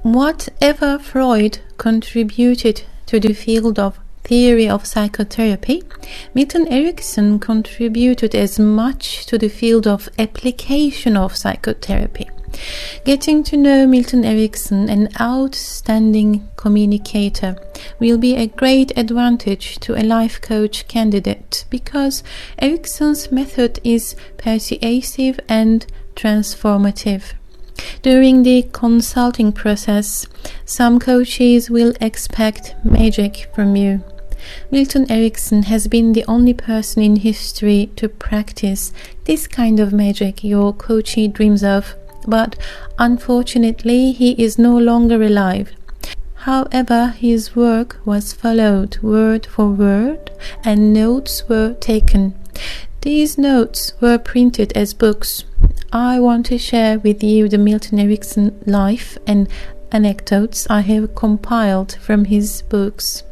Whatever Freud contributed to the field of theory of psychotherapy, Milton Erickson contributed as much to the field of application of psychotherapy. Getting to know Milton Erickson, an outstanding communicator, will be a great advantage to a life coach candidate because Erickson's method is persuasive and transformative. During the consulting process, some coaches will expect magic from you. Milton Erickson has been the only person in history to practice this kind of magic your coachee dreams of, but unfortunately he is no longer alive. However, his work was followed word for word and notes were taken. These notes were printed as books. I want to share with you the Milton Erickson life and anecdotes I have compiled from his books.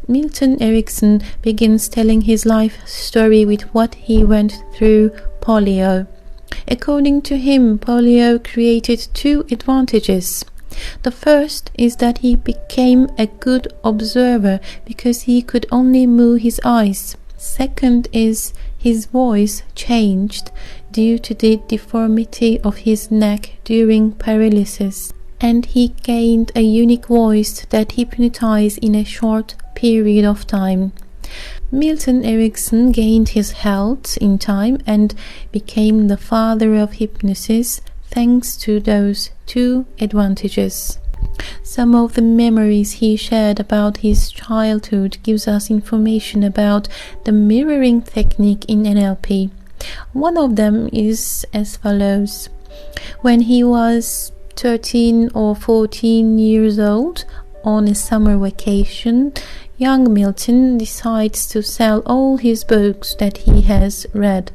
Milton Erickson begins telling his life story with what he went through polio. According to him, polio created two advantages. The first is that he became a good observer because he could only move his eyes. Second is his voice changed due to the deformity of his neck during paralysis, and he gained a unique voice that hypnotized in a short period of time. Milton Erickson gained his health in time and became the father of hypnosis thanks to those two advantages. Some of the memories he shared about his childhood gives us information about the mirroring technique in NLP. One of them is as follows. When he was 13 or 14 years old, on a summer vacation, young Milton decides to sell all his books that he has read.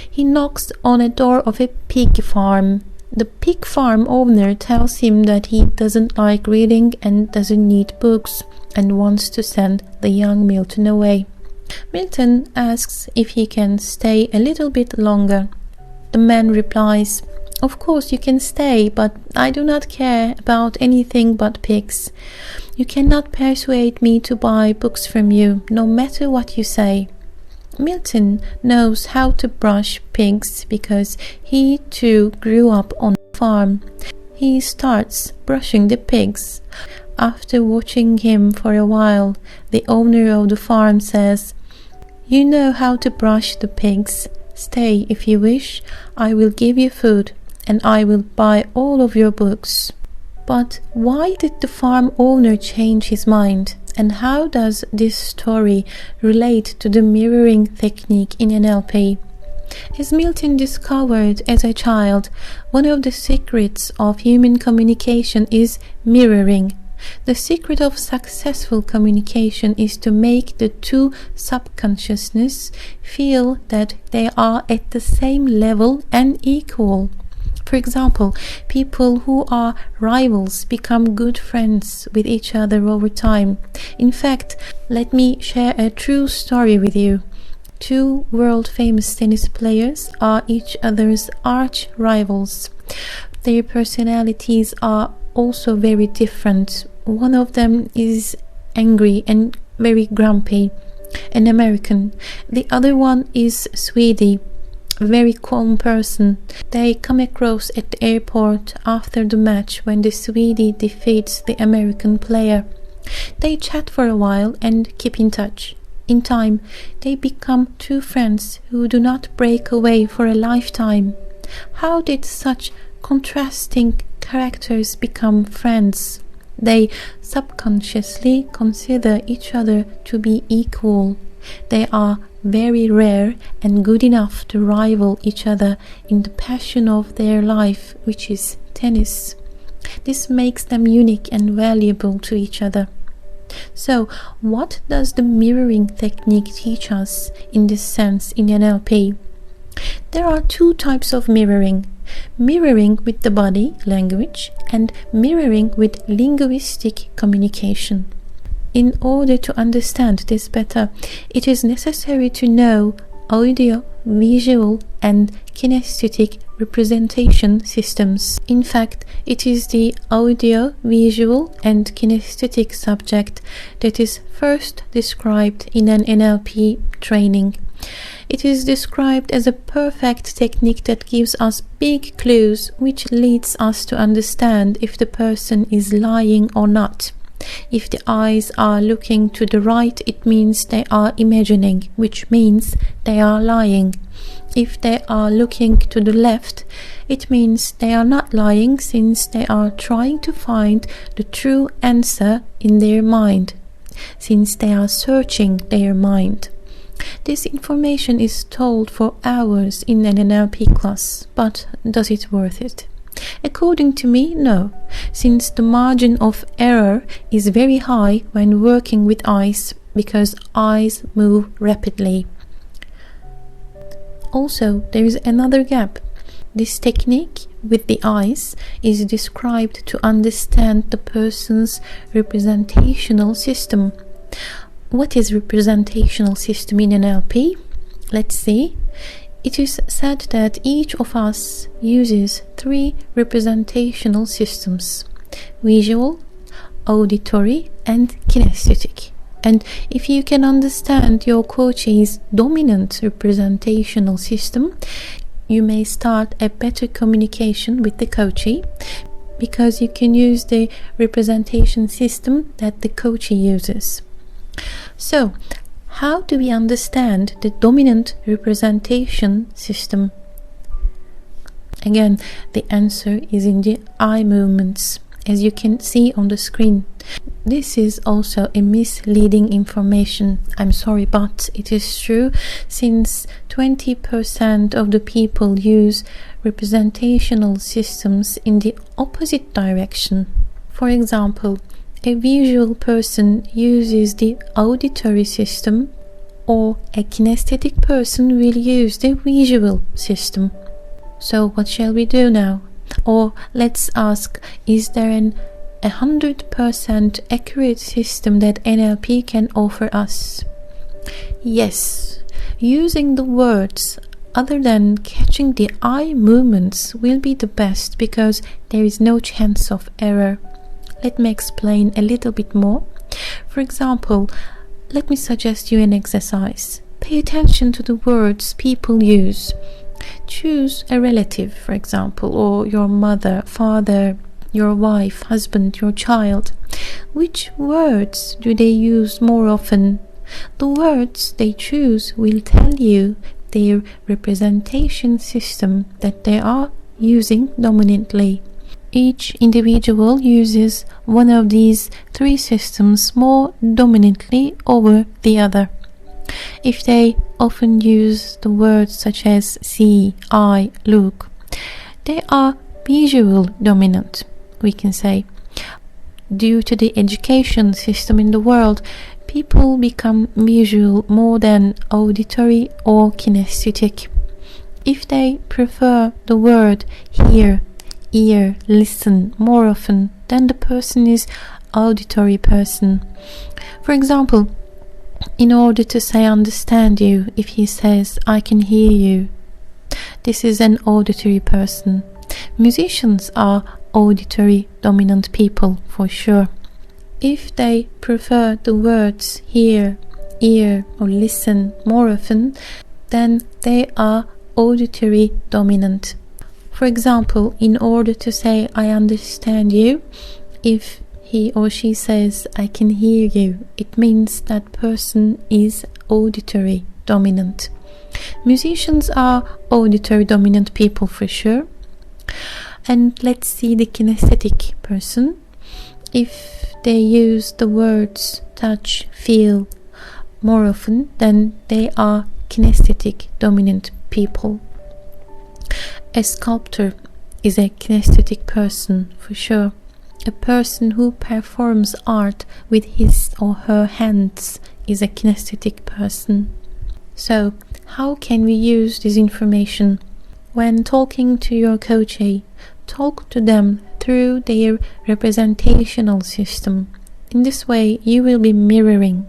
He knocks on a door of a pig farm. The pig farm owner tells him that he doesn't like reading and doesn't need books and wants to send the young Milton away. Milton asks if he can stay a little bit longer. The man replies, "Of course you can stay, but I do not care about anything but pigs. You cannot persuade me to buy books from you, no matter what you say." Milton knows how to brush pigs because he too grew up on a farm. He starts brushing the pigs. After watching him for a while, the owner of the farm says, "You know how to brush the pigs. Stay if you wish. I will give you food and I will buy all of your books." But why did the farm owner change his mind? And how does this story relate to the mirroring technique in NLP? As Milton discovered as a child, one of the secrets of human communication is mirroring. The secret of successful communication is to make the two subconsciousness feel that they are at the same level and equal. For example, people who are rivals become good friends with each other over time. In fact, let me share a true story with you. Two world-famous tennis players are each other's arch rivals. Their personalities are also very different. One of them is angry and very grumpy, an American. The other one is Swede, a very calm person. They come across at the airport after the match when the Swede defeats the American player. They chat for a while and keep in touch. In time, they become two friends who do not break away for a lifetime. How did such contrasting characters become friends? They subconsciously consider each other to be equal. They are very rare and good enough to rival each other in the passion of their life, which is tennis. This makes them unique and valuable to each other. So, what does the mirroring technique teach us in this sense in NLP? There are two types of mirroring. Mirroring with the body language and mirroring with linguistic communication. In order to understand this better, it is necessary to know audio, visual and kinesthetic representation systems. In fact, it is the audio, visual and kinesthetic subject that is first described in an NLP training. It is described as a perfect technique that gives us big clues which leads us to understand if the person is lying or not. If the eyes are looking to the right, it means they are imagining, which means they are lying. If they are looking to the left, it means they are not lying, since they are trying to find the true answer in their mind, since they are searching their mind. This information is told for hours in an NLP class, but does it worth it? According to me, no, since the margin of error is very high when working with eyes, because eyes move rapidly. Also, there is another gap. This technique with the eyes is described to understand the person's representational system. What is representational system in NLP? Let's see. It is said that each of us uses 3 representational systems: visual, auditory and kinesthetic. And if you can understand your coach's dominant representational system, you may start a better communication with the coachee, because you can use the representation system that the coachee uses. So, how do we understand the dominant representation system? Again, the answer is in the eye movements, as you can see on the screen. This is also a misleading information. I'm sorry, but it is true, since 20% of the people use representational systems in the opposite direction. For example, a visual person uses the auditory system, or a kinesthetic person will use the visual system. So what shall we do now? Or let's ask, is there an 100% accurate system that NLP can offer us? Yes, using the words other than catching the eye movements will be the best, because there is no chance of error. Let me explain a little bit more. For example, let me suggest you an exercise. Pay attention to the words people use. Choose a relative, for example, or your mother, father, your wife, husband, your child. Which words do they use more often? The words they choose will tell you their representation system that they are using dominantly. Each individual uses one of these 3 systems more dominantly over the other. If they often use the words such as see, I, look, they are visual dominant, we can say. Due to the education system in the world, people become visual more than auditory or kinesthetic. If they prefer the word hear, ear, listen more often, then the person is auditory person. For example, in order to say understand you, if he says I can hear you, this is an auditory person. Musicians are auditory dominant people for sure. If they prefer the words hear, ear or listen more often, then they are auditory dominant. For example, in order to say I understand you, if he or she says I can hear you, it means that person is auditory dominant. Musicians are auditory dominant people for sure. And let's see the kinesthetic person. If they use the words touch, feel more often, then they are kinesthetic dominant people. A sculptor is a kinesthetic person for sure. A person who performs art with his or her hands is a kinesthetic person. So, how can we use this information? When talking to your coachee, talk to them through their representational system. In this way, you will be mirroring.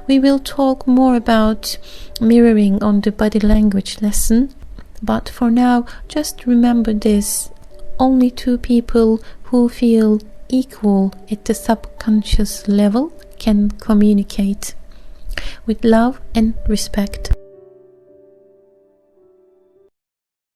We will talk more about mirroring on the body language lesson, but for now, just remember this. Only two people who feel equal at the subconscious level can communicate with love and respect.